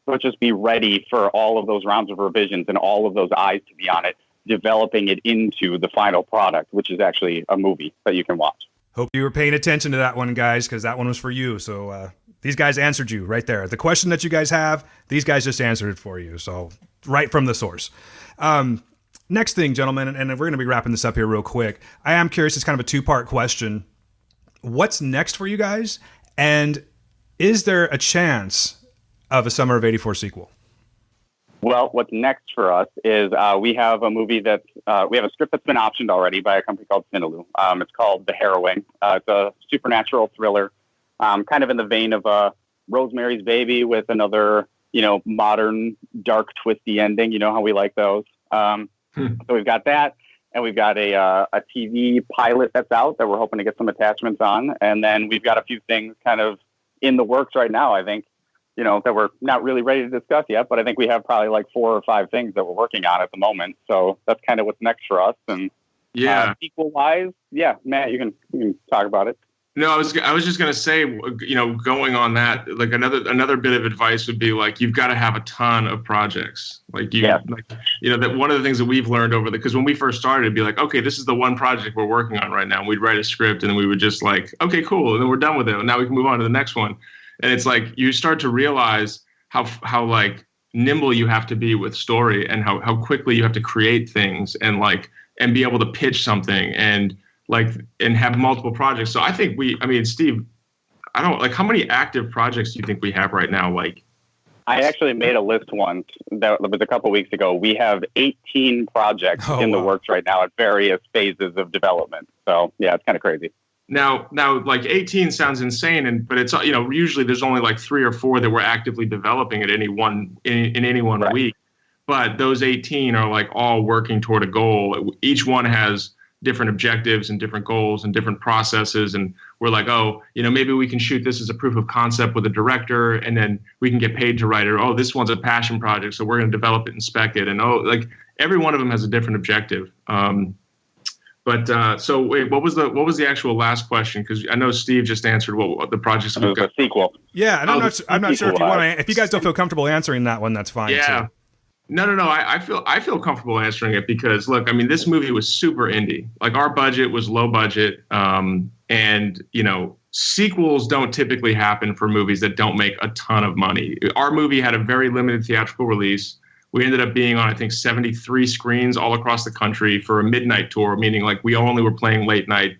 but just be ready for all of those rounds of revisions and all of those eyes to be on it, developing it into the final product, which is actually a movie that you can watch. Hope you were paying attention to that one, guys, because that one was for you. So these guys answered you right there. The question that you guys have, these guys just answered it for you. So right from the source. Next thing, gentlemen, and we're going to be wrapping this up here real quick. I am curious. It's kind of a two-part question. What's next for you guys? And is there a chance of a Summer of '84 sequel? Well, what's next for us is we have a movie we have a script that's been optioned already by a company called Cineloo. It's called The Harrowing. It's a supernatural thriller, kind of in the vein of Rosemary's Baby with another, modern, dark, twisty ending. You know how we like those. So we've got that, and we've got a TV pilot that's out that we're hoping to get some attachments on. And then we've got a few things kind of in the works right now, I think. That we're not really ready to discuss yet, but I think we have probably like 4 or 5 things that we're working on at the moment. So that's kind of what's next for us. And sequel wise, yeah, Matt, you can talk about it. No, I was just gonna say, going on that, like another bit of advice would be like you've got to have a ton of projects. That one of the things that we've learned because when we first started, it'd be like, okay, this is the one project we're working on right now. And we'd write a script and then we would just like, okay, cool, and then we're done with it, and now we can move on to the next one. And it's like you start to realize how like nimble you have to be with story and how quickly you have to create things and be able to pitch something and have multiple projects. So I think Steve, I don't how many active projects do you think we have right now? I actually made a list once that was a couple weeks ago. We have 18 projects in the works right now at various phases of development. So yeah, it's kind of crazy. Now, like 18 sounds insane, but it's, usually there's only like 3 or 4 that we're actively developing at any one in any one week. But those 18 are like all working toward a goal. Each one has different objectives and different goals and different processes. And we're like, maybe we can shoot this as a proof of concept with a director, and then we can get paid to write it. Oh, this one's a passion project, so we're going to develop it and spec it. And like every one of them has a different objective. So wait, what was the actual last question? Because I know Steve just answered what the projects we've got. A sequel. Yeah, and I'm not sure if you want to. If you guys don't feel comfortable answering that one, that's fine. Yeah. Too. No. I feel comfortable answering it because look, I mean, this movie was super indie. Like our budget was low budget, and sequels don't typically happen for movies that don't make a ton of money. Our movie had a very limited theatrical release. We ended up being on, I think, 73 screens all across the country for a midnight tour, meaning like we only were playing late night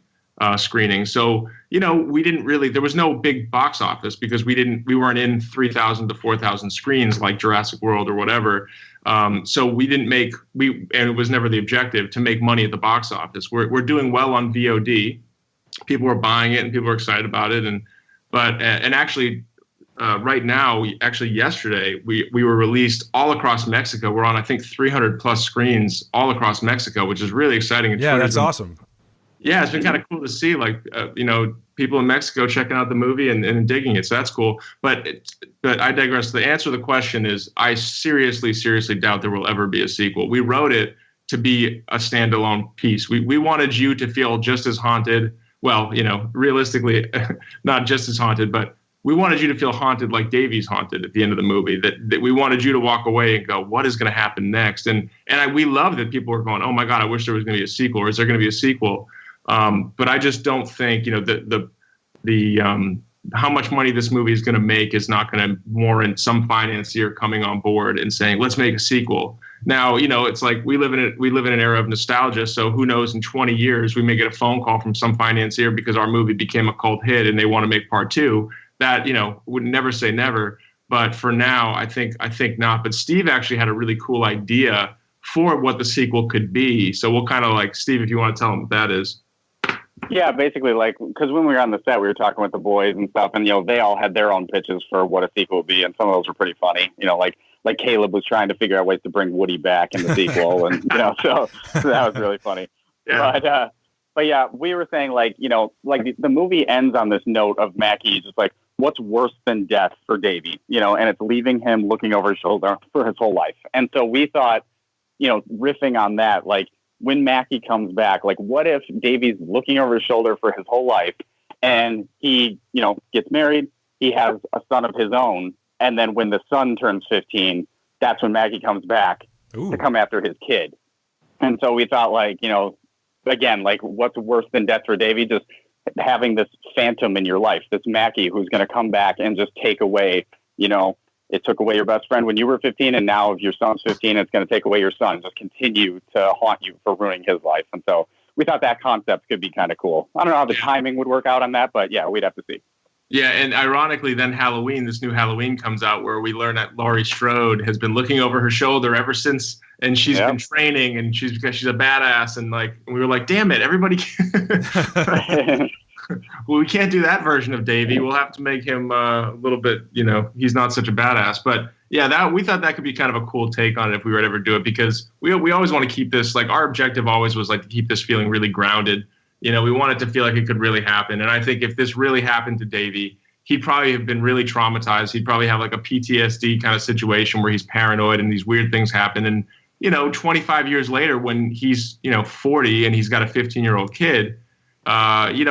screenings. So, we didn't really, there was no big box office because we weren't in 3,000 to 4,000 screens like Jurassic World or whatever. So we didn't and it was never the objective to make money at the box office. We're doing well on VOD. People are buying it and people are excited about it. And actually, right now, yesterday, we were released all across Mexico. We're on, I think, 300 plus screens all across Mexico, which is really exciting. Yeah, that's awesome. Yeah, it's been kind of cool to see, like, people in Mexico checking out the movie and digging it. So that's cool. But I digress. The answer to the question is I seriously doubt there will ever be a sequel. We wrote it to be a standalone piece. We wanted you to feel just as haunted. Well, realistically, not just as haunted, but we wanted you to feel haunted like Davy's haunted at the end of the movie, that we wanted you to walk away and go, what is going to happen next? And we love that people are going, oh my God, I wish there was going to be a sequel, or is there going to be a sequel? But I just don't think, how much money this movie is going to make is not going to warrant some financier coming on board and saying, let's make a sequel. Now, it's like we live in an era of nostalgia. So who knows, in 20 years, we may get a phone call from some financier because our movie became a cult hit and they want to make part 2. That, would never say never. But for now, I think not. But Steve actually had a really cool idea for what the sequel could be. So we'll kind of like, Steve, if you want to tell them what that is. Yeah, basically, like, because when we were on the set, we were talking with the boys and stuff, and, they all had their own pitches for what a sequel would be. And some of those were pretty funny, like Caleb was trying to figure out ways to bring Woody back in the sequel. And, so that was really funny. Yeah. But yeah, we were saying, like, the movie ends on this note of Mackie just like, what's worse than death for Davy, and it's leaving him looking over his shoulder for his whole life. And so we thought, riffing on that, like when Mackie comes back, like what if Davy's looking over his shoulder for his whole life and he, gets married, he has a son of his own. And then when the son turns 15, that's when Mackie comes back to come after his kid. And so we thought like, again, like what's worse than death for Davy? Just having this phantom in your life, this Mackie who's going to come back and just take away, it took away your best friend when you were 15. And now if your son's 15, it's going to take away your son, just continue to haunt you for ruining his life. And so we thought that concept could be kind of cool. I don't know how the timing would work out on that, but yeah, we'd have to see. Yeah, and ironically, then Halloween, this new Halloween comes out where we learn that Laurie Strode has been looking over her shoulder ever since, and she's been training, and she's a badass, and like we were like, damn it, everybody. Well, we can't do that version of Davy. We'll have to make him a little bit, he's not such a badass. But yeah, we thought that could be kind of a cool take on it if we were to ever do it, because we always want to keep this, like our objective always was like to keep this feeling really grounded. We want it to feel like it could really happen. And I think if this really happened to Davy, he'd probably have been really traumatized. He'd probably have like a PTSD kind of situation where he's paranoid and these weird things happen. And, 25 years later when he's, 40 and he's got a 15-year-old kid,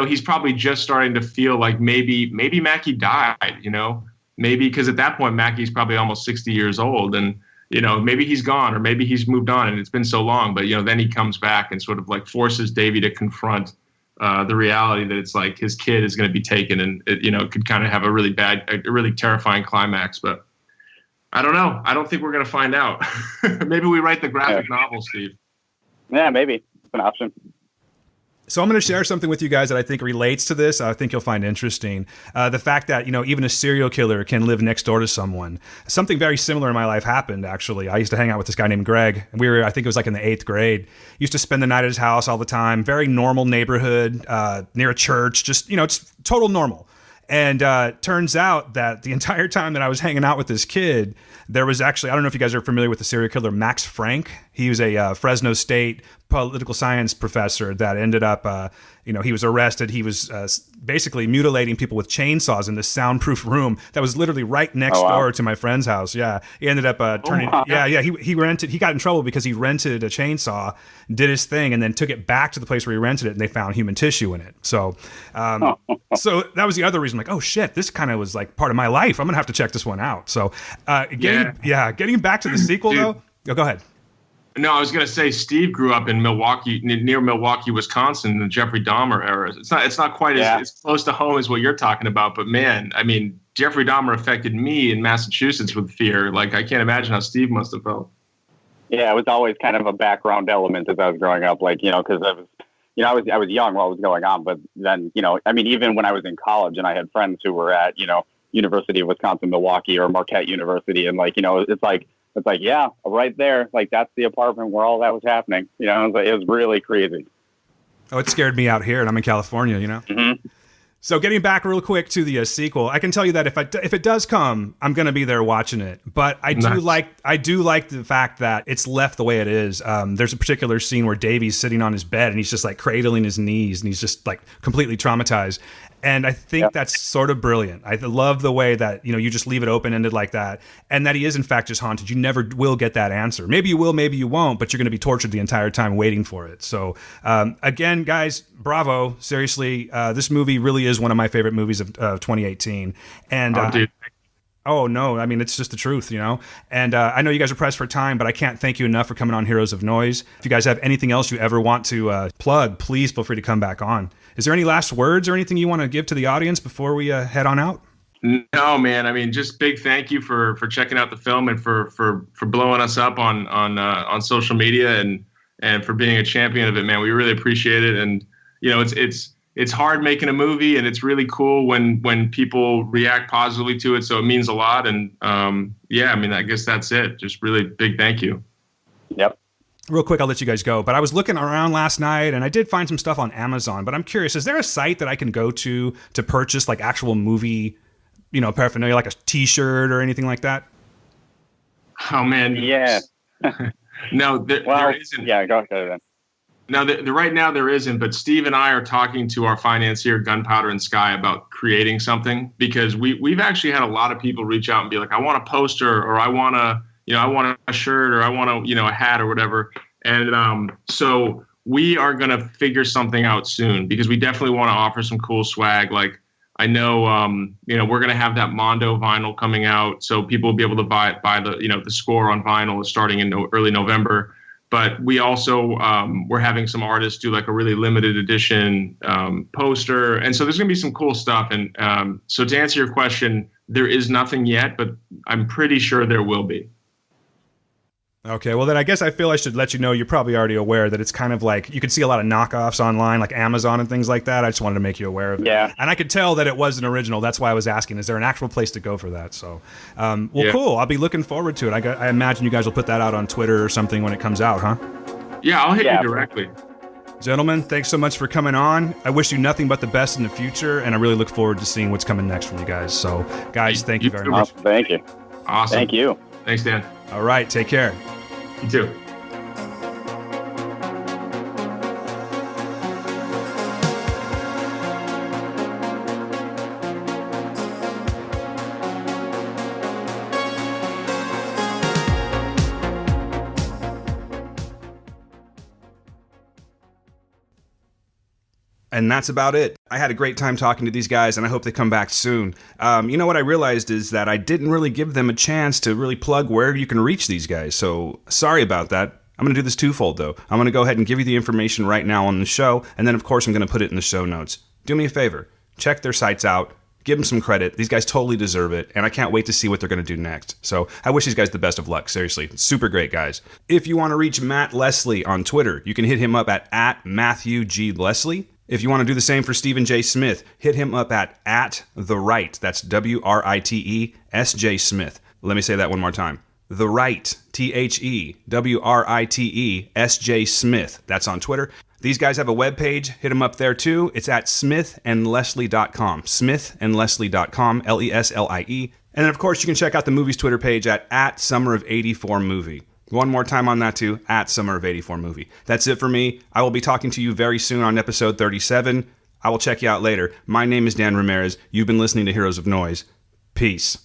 he's probably just starting to feel like maybe Mackie died, maybe because at that point, Mackie's probably almost 60 years old and, maybe he's gone or maybe he's moved on and it's been so long. But, then he comes back and sort of like forces Davy to confront the reality that it's like his kid is going to be taken and it, could kind of have a really terrifying climax. But I don't know. I don't think we're going to find out. Maybe we write the graphic novel, Steve. Yeah, maybe. It's an option. So I'm going to share something with you guys that I think relates to this. I think you'll find interesting. The fact that, even a serial killer can live next door to someone. Something very similar in my life happened, actually. I used to hang out with this guy named Greg. I think it was like in the 8th grade. Used to spend the night at his house all the time. Very normal neighborhood, near a church. Just, it's total normal. And turns out that the entire time that I was hanging out with this kid, there was actually, I don't know if you guys are familiar with the serial killer Max Frank. He was a Fresno State political science professor that ended up, he was arrested. He was basically mutilating people with chainsaws in this soundproof room that was literally right next door to my friend's house. Yeah. He ended up turning, he got in trouble because he rented a chainsaw, did his thing, and then took it back to the place where he rented it, and they found human tissue in it. So, so that was the other reason, like, oh shit, this kind of was like part of my life. I'm going to have to check this one out. So, getting back to the sequel though. Oh, go ahead. No, I was going to say Steve grew up in Milwaukee, near Milwaukee, Wisconsin, in the Jeffrey Dahmer era. It's not quite as close to home as what you're talking about, but man, I mean, Jeffrey Dahmer affected me in Massachusetts with fear. Like, I can't imagine how Steve must have felt. Yeah, it was always kind of a background element as I was growing up, like, because I was young while it was going on, but then, even when I was in college and I had friends who were at, University of Wisconsin-Milwaukee or Marquette University, and it's like, yeah, right there. Like, that's the apartment where all that was happening. It was really crazy. Oh, it scared me out here, and I'm in California, Mm-hmm. So getting back real quick to the sequel, I can tell you that if it does come, I'm going to be there watching it. But I do like the fact that it's left the way it is. There's a particular scene where Davy's sitting on his bed, and he's just like cradling his knees, and he's just like completely traumatized. And I think that's sort of brilliant. I love the way that, you just leave it open-ended like that, and that he is, in fact, just haunted. You never will get that answer. Maybe you will, maybe you won't, but you're going to be tortured the entire time waiting for it. So, again, guys, bravo. Seriously, this movie really is one of my favorite movies of 2018. And oh, no, I mean, it's just the truth, And I know you guys are pressed for time, but I can't thank you enough for coming on Heroes of Noise. If you guys have anything else you ever want to plug, please feel free to come back on. Is there any last words or anything you want to give to the audience before we head on out? No, man. I mean, just big thank you for checking out the film and for blowing us up on social media and for being a champion of it, man. We really appreciate it. And, it's hard making a movie, and it's really cool when people react positively to it. So it means a lot. And I guess that's it. Just really big thank you. Yep. Real quick, I'll let you guys go. But I was looking around last night, and I did find some stuff on Amazon. But I'm curious, is there a site that I can go to purchase like actual movie, paraphernalia, like a T-shirt or anything like that? Oh man, yeah. No, there isn't. Yeah, go ahead then. Now, right now there isn't, but Steve and I are talking to our financier, Gunpowder and Sky, about creating something, because we've actually had a lot of people reach out and be like, I want a poster, or I want a shirt, or I want a hat or whatever. And so we are going to figure something out soon, because we definitely want to offer some cool swag. Like, I know, we're going to have that Mondo vinyl coming out, so people will be able to buy the score on vinyl starting in early November. But we also, we're having some artists do like a really limited edition poster. And so there's going to be some cool stuff. And so to answer your question, there is nothing yet, but I'm pretty sure there will be. Okay, well then I guess I feel I should let you know, you're probably already aware that it's kind of like, you can see a lot of knockoffs online, like Amazon and things like that. I just wanted to make you aware of it. Yeah. And I could tell that it was an original. That's why I was asking, is there an actual place to go for that? So, Cool. I'll be looking forward to it. I imagine you guys will put that out on Twitter or something when it comes out, huh? Yeah, I'll hit you directly. Gentlemen, thanks so much for coming on. I wish you nothing but the best in the future, and I really look forward to seeing what's coming next from you guys. So, guys, thank you very much. Thank you. Awesome. Thank you. Thanks, Dan. All right, take care. You too. And that's about it. I had a great time talking to these guys, and I hope they come back soon. What I realized is that I didn't really give them a chance to really plug where you can reach these guys. So sorry about that. I'm going to do this twofold, though. I'm going to go ahead and give you the information right now on the show, and then, of course, I'm going to put it in the show notes. Do me a favor. Check their sites out. Give them some credit. These guys totally deserve it, and I can't wait to see what they're going to do next. So I wish these guys the best of luck. Seriously, super great guys. If you want to reach Matt Leslie on Twitter, you can hit him up at Matthew G. Leslie. If you want to do the same for Stephen J. Smith, hit him up at The Right. That's WRITE SJ Smith. Let me say that one more time. The Right, THEWRITE SJ Smith. That's on Twitter. These guys have a webpage. Hit them up there too. It's at smithandleslie.com. Smithandleslie.com, LESLIE. And then, of course, you can check out the movie's Twitter page at Summer of 84 Movie. One more time on that too, at Summer of 84 Movie. That's it for me. I will be talking to you very soon on episode 37. I will check you out later. My name is Dan Ramirez. You've been listening to Heroes of Noise. Peace.